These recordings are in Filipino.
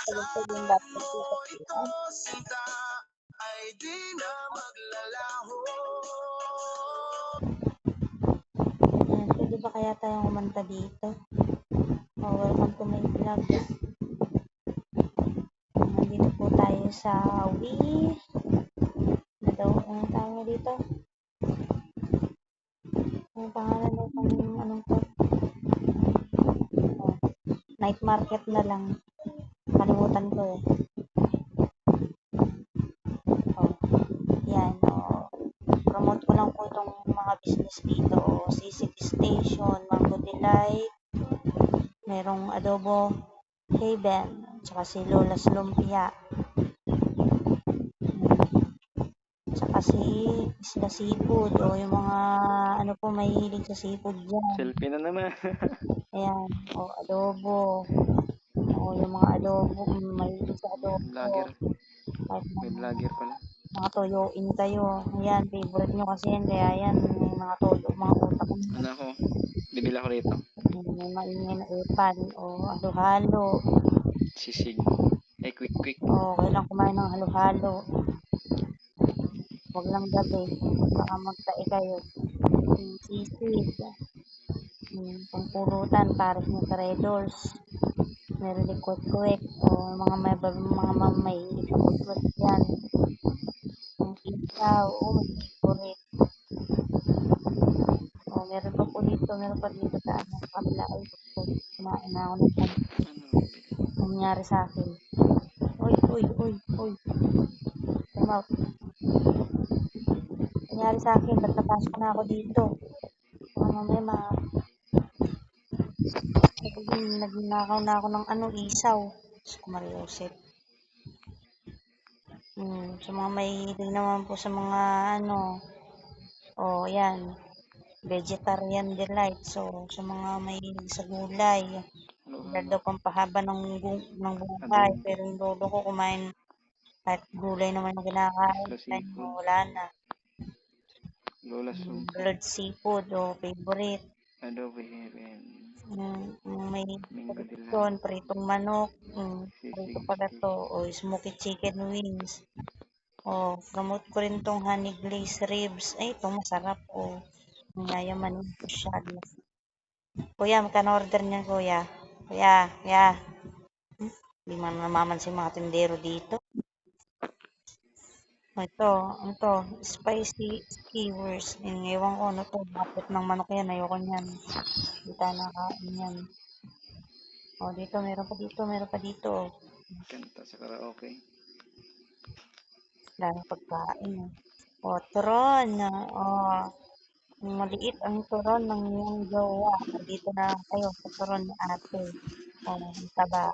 Tugtog yung laptop ko kasi ito sinta ay di na maglalaho. pwede ba kaya tayong kumanta dito? Welcome to my vlog. Nandito po tayo sa anong tawag dito? Ang pangalan ng anong to? Night market na lang. Kalimutan ko eh. Yan. Promote ko lang po itong mga business dito. CCT Station, Mango Delight, merong Adobo Haven, tsaka si Lola's Lumpia, tsaka si Isla Seafood, yung mga ano po mahihilig sa seafood dyan. Selfie na naman. Ayan, adobo. Yung mga adobo, mahihilig sa adobo. Vlogger. Kahit May vlogger pala. mga toyoin kayo. Ayan, favorite nyo kasi yan. Kaya yan, mga toyo, mga utak. Ano ako? Bibili ako rito. May maingay na epan halo-halo. Sisig. Quick. Kailangan kumain ng halo-halo. Huwag lang gabi. Baka magtae kayo. Sisig. Pangpulutan, pares ng Redors. Meron din kwek-kwek. Mga may kwek yan. Ang isaw. May favorite. Meron pa dito sa kabila. Kumain na ako ng nangyari sa akin. Uy. Come out. Nangyari sa akin, ba't napasok na ako dito? Mamaya nagnakaw na ako ng isaw. Mariosep. Sa mga mahihilig naman po sa mga yan. Vegetarian delight. So, sa mga mahihilig sa gulay. Dahil daw pampahaba ng buhay. Pero yung lolo ko kumain kahit gulay naman yung kinakain. Wala na. Lola's Lumpia. Blood seafood favorite. Adobo Haven. May Mango Delight. yun, pritong manok, prito pala to, smoky chicken wings. Promote ko rin tong honey glazed ribs. Ay, ito masarap. Yayaman yung masyad. Kuya, magkano order niya, kuya? Kuya. Hindi man namaman si mga tindero dito. Ito, spicy skewers. Ewan ko ano to, bakit ng manok yan, ayoko niyan. Hindi tayo nakain yan. Dito, meron pa dito. Kanta sa karaoke. Dami pagkain. Turon. Maliit ang turon ng iyong jowa. Dito na kayo sa turon ni ate. Ang taba.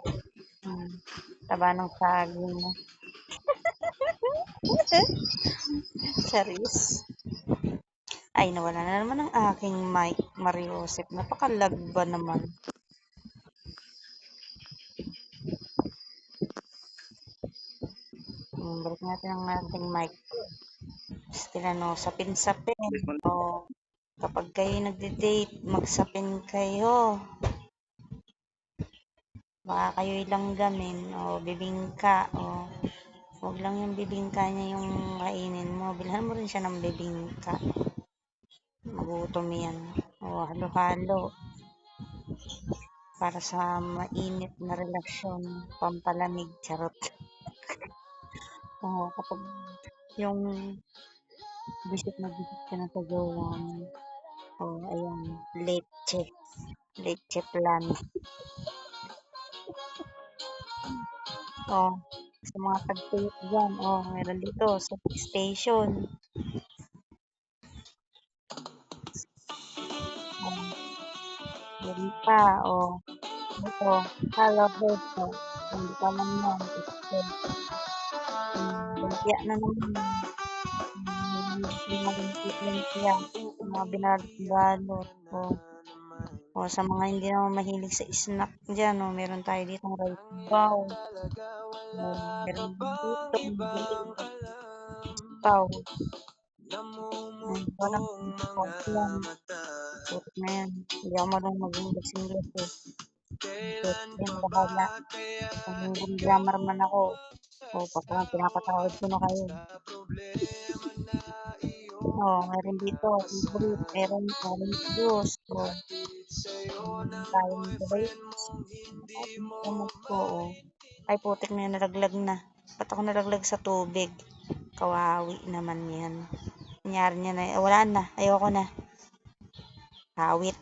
Taba ng saging. Charis. Ay, nawala na naman ang aking mic, Mariosep. Napakalag ba naman? Balik natin ang ating mic. Sapin-sapin. Kapag kayo nagde-date, magsapin kayo. Baka kayo ilanggamin. Bibingka. Huwag lang yung bibingka niya yung kainin mo. Bilhan mo rin siya ng bibingka. Magutom yan. Halo-halo. Para sa mainit na relasyon. Pampalamig. Charot. Kapag yung visit ka na sa jowa mo. Ayan. Leche plan. Sa mga tag-tuyot dyan. Meron dito. Sa station. Meron pa. Ito. Hello, Beto. Hindi ka man yan. Lumpia na naman. Lumpia. Mga binalot-balot. Sa mga hindi naman mahilig sa snack dyan. Meron tayo dito ng rice bowl. Meron dito. Pau. Parang yan. Putik na yan. Hindi ako marunong mag-English. kailan Yung ka ba bahala. kaya Kung ikaw grammar man ako, o pinapatawad ko na kayo. sa problema na iyong Meron dito, favorite, meron juice, hatid sa'yo ng tayo ng gabay. boyfriend mong hindi mo Gamot ko, maintindihan. Ay, putik na yun, nalaglag na. Ba't ako nalaglag sa tubig? Kawawi naman yan. Nangyari niya na, wala na, ayoko na. Hawit.